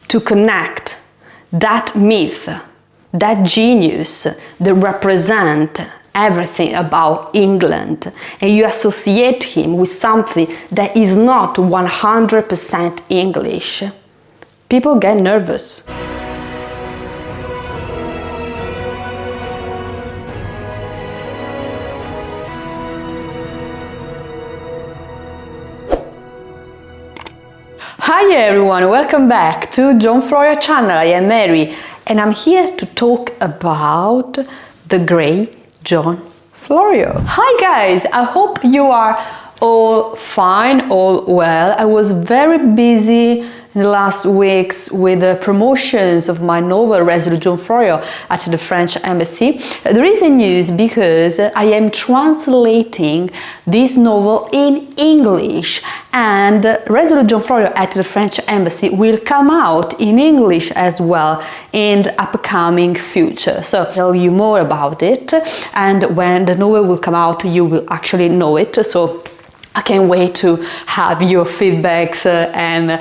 to connect that myth, that genius that represent everything about England, and you associate him with something that is not 100% English, people get nervous. Hi everyone, welcome back to John Florio channel. I am Mary and I'm here to talk about the great John Florio. Hi guys, I hope you are all fine, all well. I was very busy in the last weeks with the promotions of my novel Resolute John Florio at the French Embassy. The reason is because I am translating this novel in English, and Resolute John Florio at the French Embassy will come out in English as well in the upcoming future. So I'll tell you more about it, and when the novel will come out you will actually know it. So I can't wait to have your feedbacks and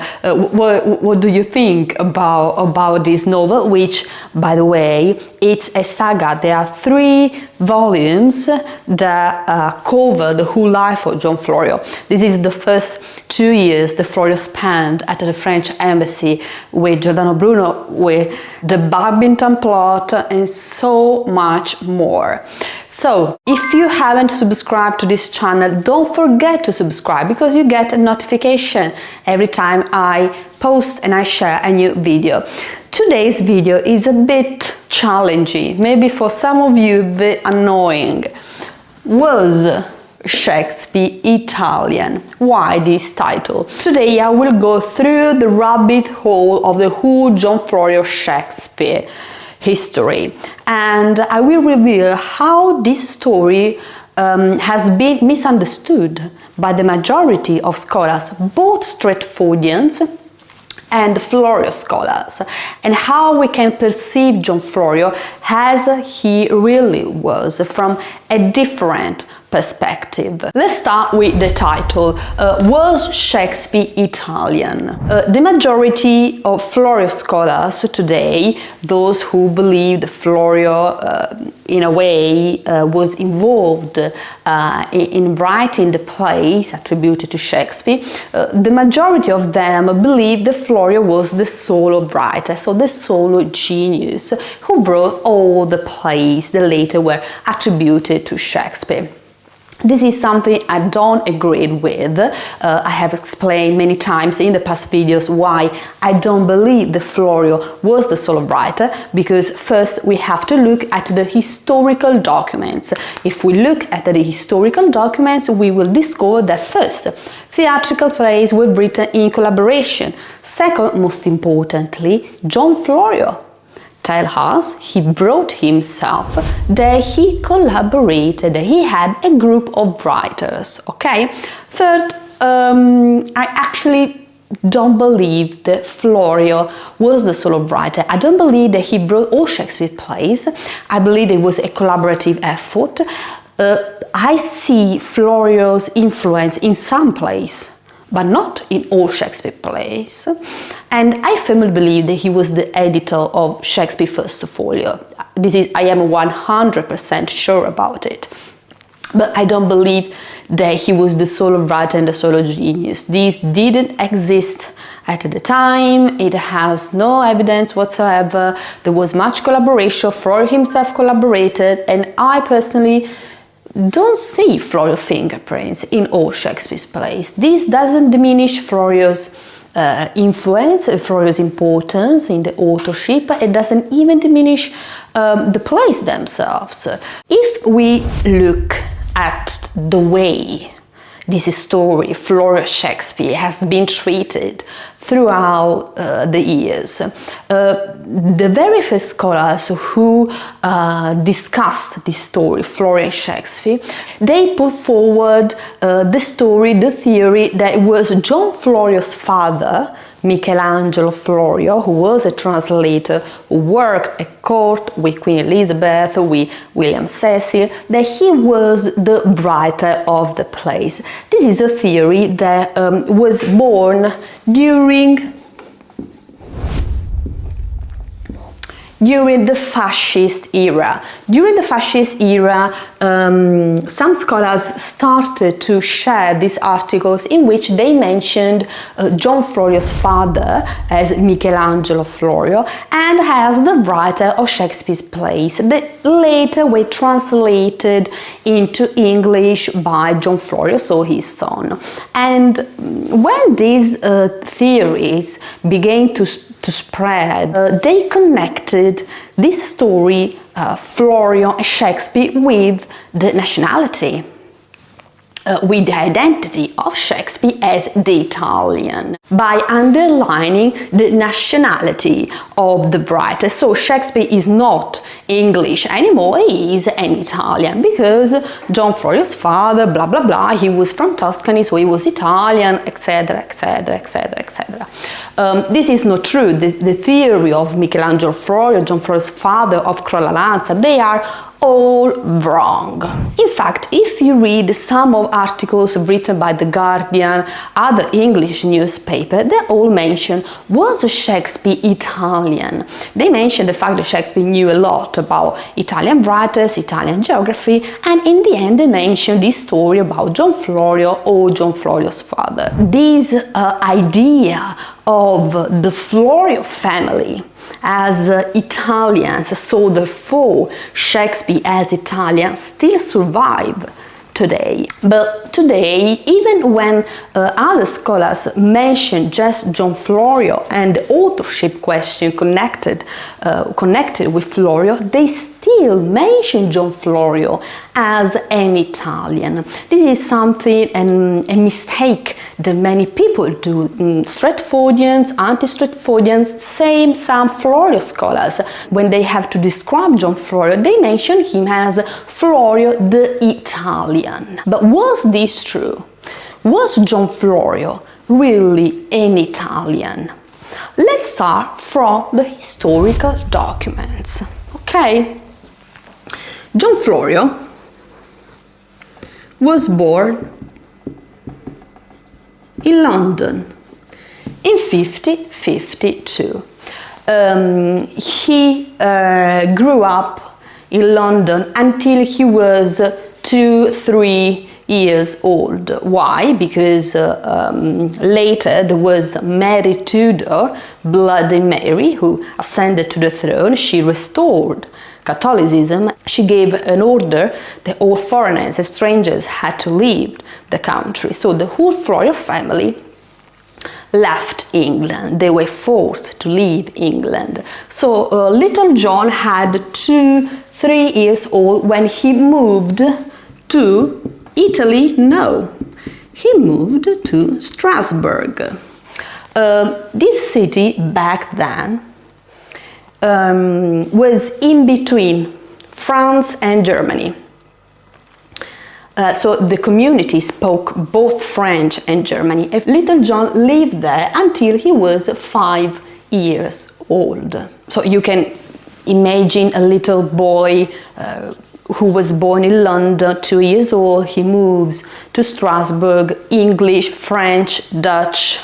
what do you think about this novel, which, by the way, it's a saga. There are 3 volumes that cover the whole life of John Florio. This is the first 2 years that Florio spent at the French Embassy with Giordano Bruno, with the Babington plot and so much more. So, if you haven't subscribed to this channel, don't forget to subscribe, because you get a notification every time I post and I share a new video. Today's video is a bit challenging, maybe for some of you a bit annoying. Was Shakespeare Italian? Why this title? Today I will go through the rabbit hole of the whole John Florio Shakespeare history, and I will reveal how this story has been misunderstood by the majority of scholars, both Stratfordians and Florio scholars, and how we can perceive John Florio as he really was from a different perspective. Let's start with the title. Was Shakespeare Italian? The majority of Florio scholars today, those who believe that Florio in a way was involved in writing the plays attributed to Shakespeare, the majority of them believe that Florio was the solo writer, so the solo genius who wrote all the plays that later were attributed to Shakespeare. This is something I don't agree with. I have explained many times in the past videos why I don't believe that Florio was the solo writer, because first we have to look at the historical documents. If we look at the historical documents, we will discover that first, theatrical plays were written in collaboration. Second, most importantly, John Florio tell us he brought himself, that he collaborated, he had a group of writers, okay? Third, I actually don't believe that Florio was the solo writer. I don't believe that he wrote all Shakespeare plays. I believe it was a collaborative effort. I see Florio's influence in some plays, but not in all Shakespeare plays. And I firmly believe that he was the editor of Shakespeare's first folio. I am 100% sure about it. But I don't believe that he was the solo writer and the solo genius. These didn't exist at the time. It has no evidence whatsoever. There was much collaboration. Florio himself collaborated, and I personally don't see Florio fingerprints in all Shakespeare's plays. This doesn't diminish Florio's influence, Florio's importance in the authorship. It doesn't even diminish the plays themselves. If we look at the way this story, Florio Shakespeare, has been treated throughout the years. The very first scholars who discussed this story, Florio and Shakespeare, they put forward the story, the theory that it was John Florio's father, Michelangelo Florio, who was a translator, who worked at court with Queen Elizabeth, with William Cecil, that he was the writer of the plays. This is a theory that was born during during the fascist era. During the fascist era, some scholars started to share these articles in which they mentioned John Florio's father as Michelangelo Florio and as the writer of Shakespeare's plays that later were translated into English by John Florio, so his son. And when these theories began to spread, they connected this story, Florio and Shakespeare, with the nationality, with the identity of Shakespeare as the Italian, by underlining the nationality of the writer. So Shakespeare is not English anymore, he is an Italian, because John Florio's father, blah blah blah, he was from Tuscany, so he was Italian, etc, etc, etc, etc. This is not true. The theory of Michelangelo Florio, John Florio's father, of Crollalanza, they are all wrong. In fact, if you read some of articles written by The Guardian, other English newspaper, they all mention, was Shakespeare Italian? They mention the fact that Shakespeare knew a lot about Italian writers, Italian geography, and in the end they mention this story about John Florio or John Florio's father. This idea of the Florio family as Italians, so therefore Shakespeare as Italian, still survive today. But today, even when other scholars mention just John Florio and the authorship question connected with Florio, they still mention John Florio as an Italian. This is something, a mistake that many people do. Stratfordians, anti-Stratfordians, some Florio scholars, when they have to describe John Florio, they mention him as Florio the Italian. But was this true? Was John Florio really an Italian? Let's start from the historical documents. Okay? John Florio was born in London in 1552. He grew up in London until he was 2-3 years old. Why? Because later there was Mary Tudor, Bloody Mary, who ascended to the throne. She restored Catholicism. She gave an order that all foreigners and strangers had to leave the country. So the whole Florio family left England. They were forced to leave England. So little John had 2-3 years old when he moved to Italy. No, he moved to Strasbourg. This city back then was in between France and Germany. So the community spoke both French and German. Little John lived there until he was 5 years old. So you can imagine a little boy who was born in London, 2 years old. He moves to Strasbourg, English, French, Dutch.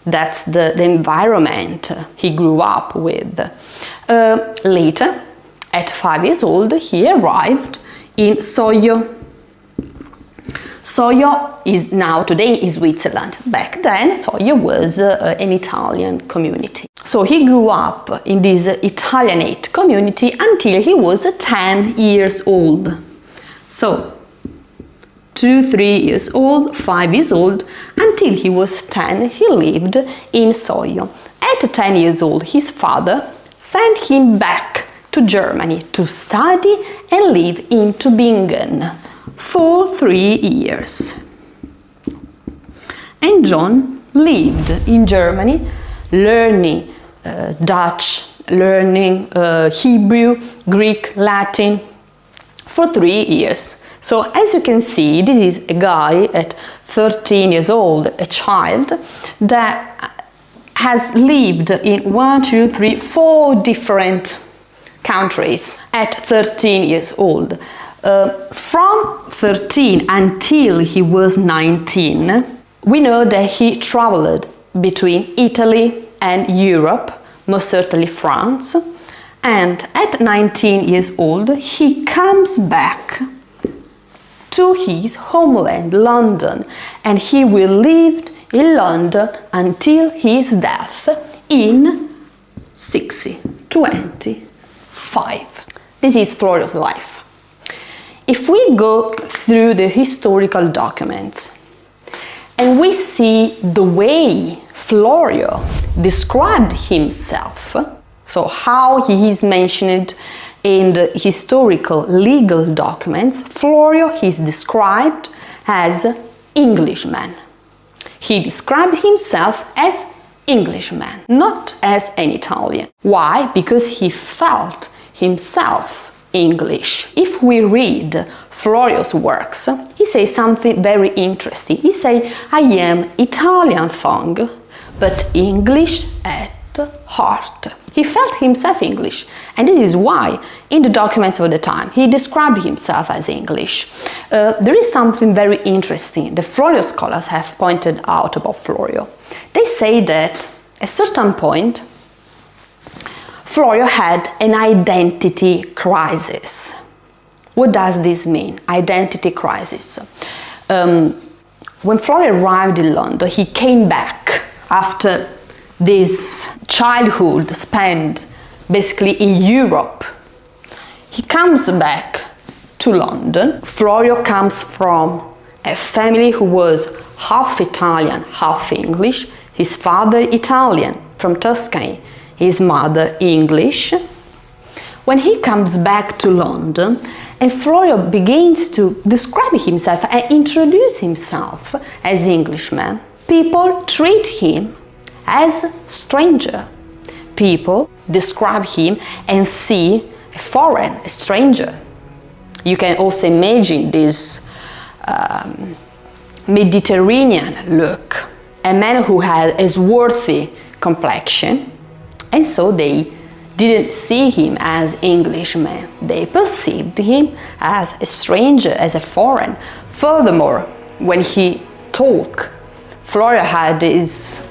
That's the environment he grew up with. Later, at 5 years old, he arrived in Soio. Soio is now today is Switzerland. Back then, Soio was an Italian community. So he grew up in this Italianate community until he was 10 years old. So 2-3 years old, 5 years old, until he was 10, he lived in Soio. At 10 years old, his father sent him back to Germany to study and live in Tübingen for 3 years. And John lived in Germany, learning Dutch, learning Hebrew, Greek, Latin for 3 years. So as you can see, this is a guy at 13 years old, a child that has lived in 1, 2, 3, 4 different countries at 13 years old. From 13 until he was 19, we know that he traveled between Italy and Europe, most certainly France, And at 19 years old, he comes back to his homeland, London, and he will live in London until his death in 1625. This is Florio's life. If we go through the historical documents and we see the way Florio described himself, so how he is mentioned in the historical legal documents, Florio is described as Englishman. He described himself as Englishman, not as an Italian. Why? Because he felt himself English. If we read Florio's works, he says something very interesting. He says, I am Italian tongue, but English at heart. He felt himself English, and this is why in the documents of the time he described himself as English. There is something very interesting the Florio scholars have pointed out about Florio. They say that at a certain point Florio had an identity crisis. What does this mean? Identity crisis. When Florio arrived in London, he came back after this childhood spent basically in Europe. He comes back to London. Florio comes from a family who was half Italian, half English. His father Italian from Tuscany, his mother English. When he comes back to London and Florio begins to describe himself and introduce himself as Englishman, people treat him as stranger. People describe him and see a foreign, a stranger. You can also imagine this Mediterranean look. A man who had a swarthy complexion, and so they didn't see him as Englishman. They perceived him as a stranger, as a foreign. Furthermore, when he talked, Florio had this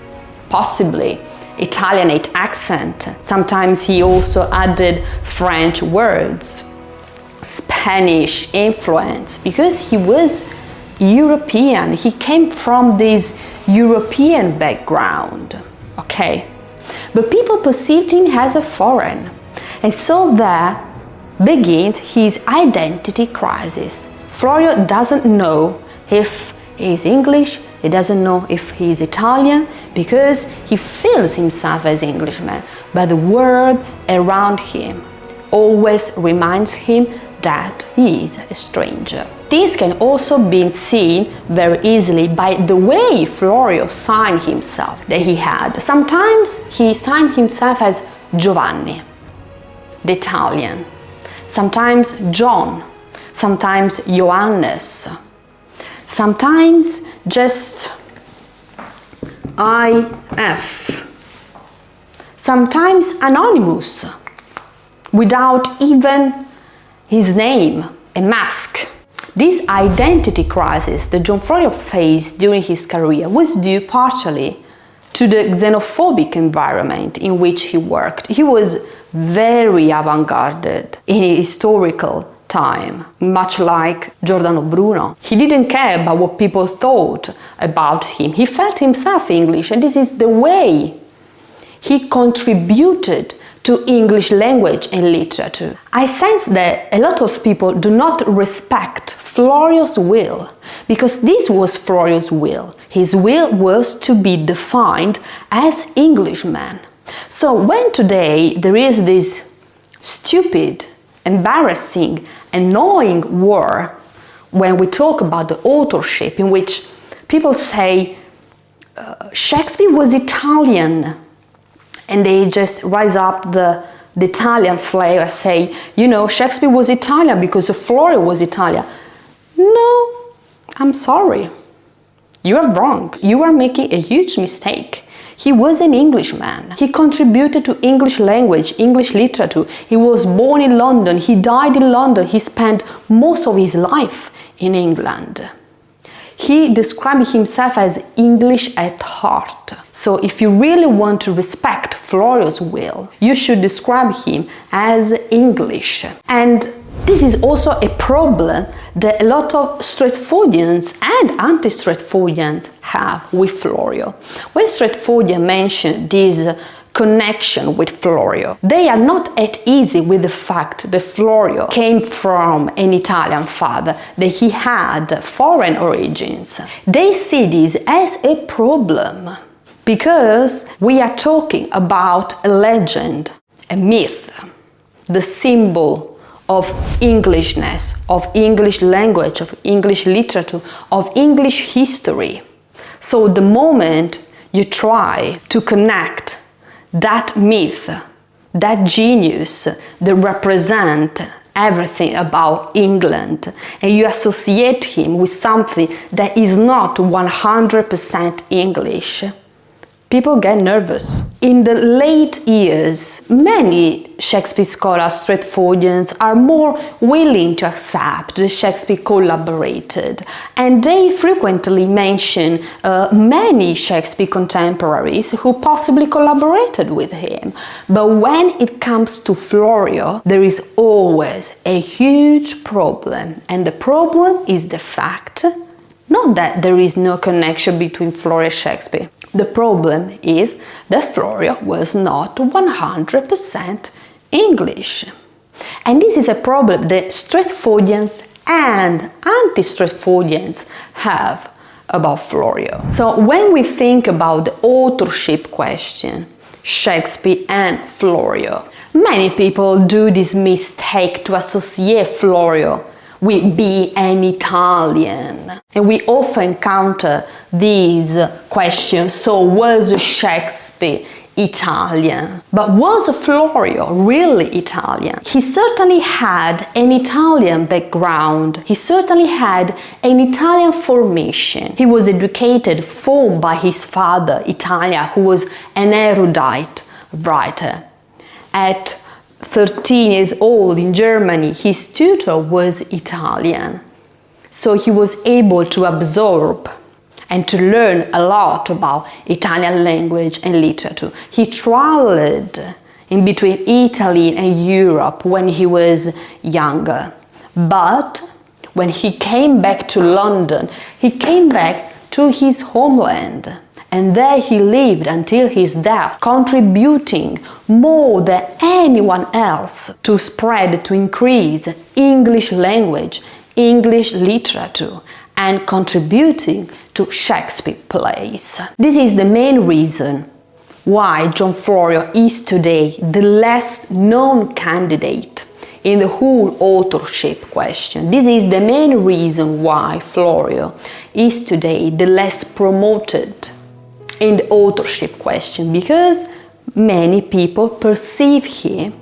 possibly Italianate accent. Sometimes he also added French words, Spanish influence, because he was European. He came from this European background, okay? But people perceived him as a foreign. And so that begins his identity crisis. Florio doesn't know if he's English, he doesn't know if he's Italian, because he feels himself as Englishman, but the world around him always reminds him that he is a stranger. This can also be seen very easily by the way Florio signed himself that he had. Sometimes he signed himself as Giovanni, the Italian, sometimes John, sometimes Johannes, sometimes just IF, sometimes anonymous, without even his name, a mask. This identity crisis that John Florio faced during his career was due partially to the xenophobic environment in which he worked. He was very avant-garde in a historical time, much like Giordano Bruno. He didn't care about what people thought about him. He felt himself English, and this is the way he contributed to English language and literature. I sense that a lot of people do not respect Florio's will, because this was Florio's will. His will was to be defined as Englishman. So when today there is this stupid, embarrassing, annoying war when we talk about the authorship, in which people say Shakespeare was Italian, and they just rise up the Italian flavor, say, you know, Shakespeare was Italian because Florio was Italian. No, I'm sorry. You are wrong. You are making a huge mistake. He was an Englishman. He contributed to English language, English literature. He was born in London. He died in London. He spent most of his life in England. He described himself as English at heart. So if you really want to respect Florio's will, you should describe him as English. And this is also a problem that a lot of Stratfordians and anti-Stratfordians have with Florio. When Stratfordians mention this connection with Florio, they are not at ease with the fact that Florio came from an Italian father, that he had foreign origins. They see this as a problem because we are talking about a legend, a myth, the symbol of Englishness, of English language, of English literature, of English history. So the moment you try to connect that myth, that genius that represents everything about England, and you associate him with something that is not 100% English, people get nervous. In the late years, many Shakespeare scholars, Stratfordians, are more willing to accept that Shakespeare collaborated, and they frequently mention many Shakespeare contemporaries who possibly collaborated with him. But when it comes to Florio, there is always a huge problem, and the problem is the fact not that there is no connection between Florio and Shakespeare. The problem is that Florio was not 100% English. And this is a problem that Stratfordians and anti-Stratfordians have about Florio. So when we think about the authorship question, Shakespeare and Florio, many people do this mistake to associate Florio with being an Italian. And we often encounter these questions. So was Shakespeare Italian? But was Florio really Italian? He certainly had an Italian background. He certainly had an Italian formation. He was educated, formed by his father, Italia, who was an erudite writer. At 13 years old in Germany, his tutor was Italian. So he was able to absorb and to learn a lot about Italian language and literature. He traveled in between Italy and Europe when he was younger. But when he came back to London, he came back to his homeland. And there he lived until his death, contributing more than anyone else to spread, to increase English language, English literature, and contributing to Shakespeare plays. This is the main reason why John Florio is today the less known candidate in the whole authorship question. This is the main reason why Florio is today the less promoted in the authorship question, because many people perceive him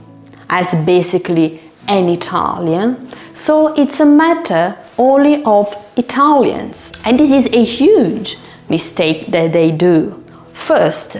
as basically an Italian, so it's a matter only of Italians. And this is a huge mistake that they do. First,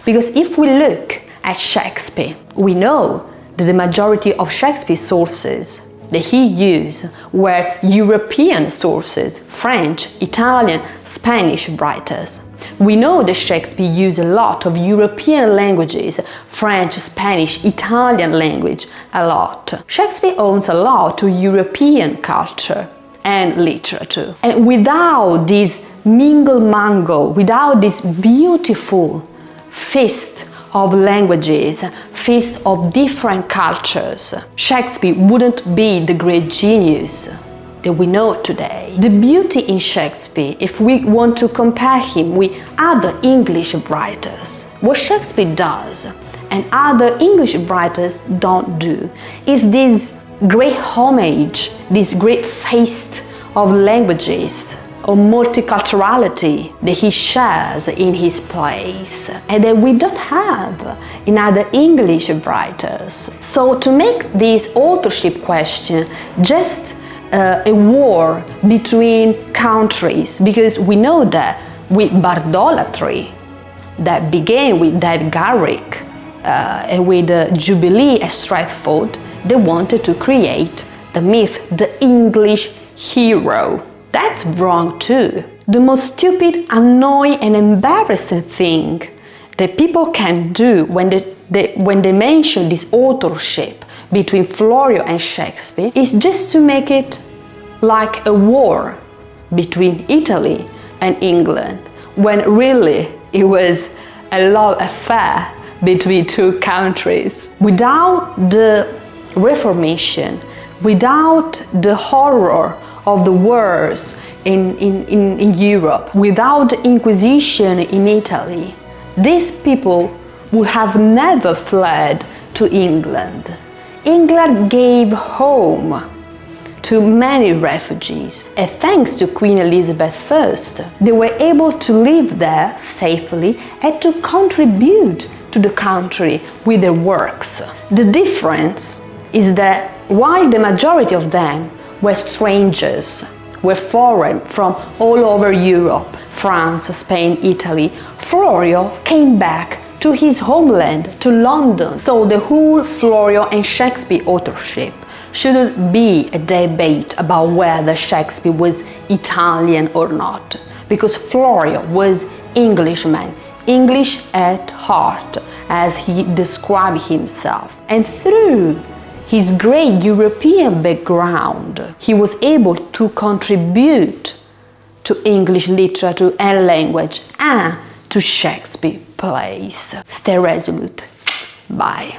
because if we look at Shakespeare, we know that the majority of Shakespeare's sources that he used were European sources, French, Italian, Spanish writers. We know that Shakespeare used a lot of European languages, French, Spanish, Italian language, a lot. Shakespeare owns a lot to European culture and literature. And without this mingle-mangle, without this beautiful feast of languages, feast of different cultures, Shakespeare wouldn't be the great genius that we know today. The beauty in Shakespeare, if we want to compare him with other English writers, what Shakespeare does and other English writers don't do, is this great homage, this great feast of languages, of multiculturality that he shares in his plays and that we don't have in other English writers. So to make this authorship question just a war between countries, because we know that with bardolatry that began with David Garrick and with Jubilee at Stratford, they wanted to create the myth, the English hero. That's wrong too. The most stupid, annoying and embarrassing thing that people can do when they mention this authorship between Florio and Shakespeare is just to make it like a war between Italy and England, when really it was a love affair between two countries. Without the Reformation, without the horror of the wars in Europe, without the Inquisition in Italy, these people would have never fled to England. England gave home to many refugees, and thanks to Queen Elizabeth I, they were able to live there safely and to contribute to the country with their works. The difference is that while the majority of them were strangers, were foreign from all over Europe, France, Spain, Italy, Florio came back to his homeland, to London. So the whole Florio and Shakespeare authorship shouldn't be a debate about whether Shakespeare was Italian or not, because Florio was Englishman, English at heart, as he described himself. And through his great European background, he was able to contribute to English literature and language and to Shakespeare plays. Stay resolute. Bye.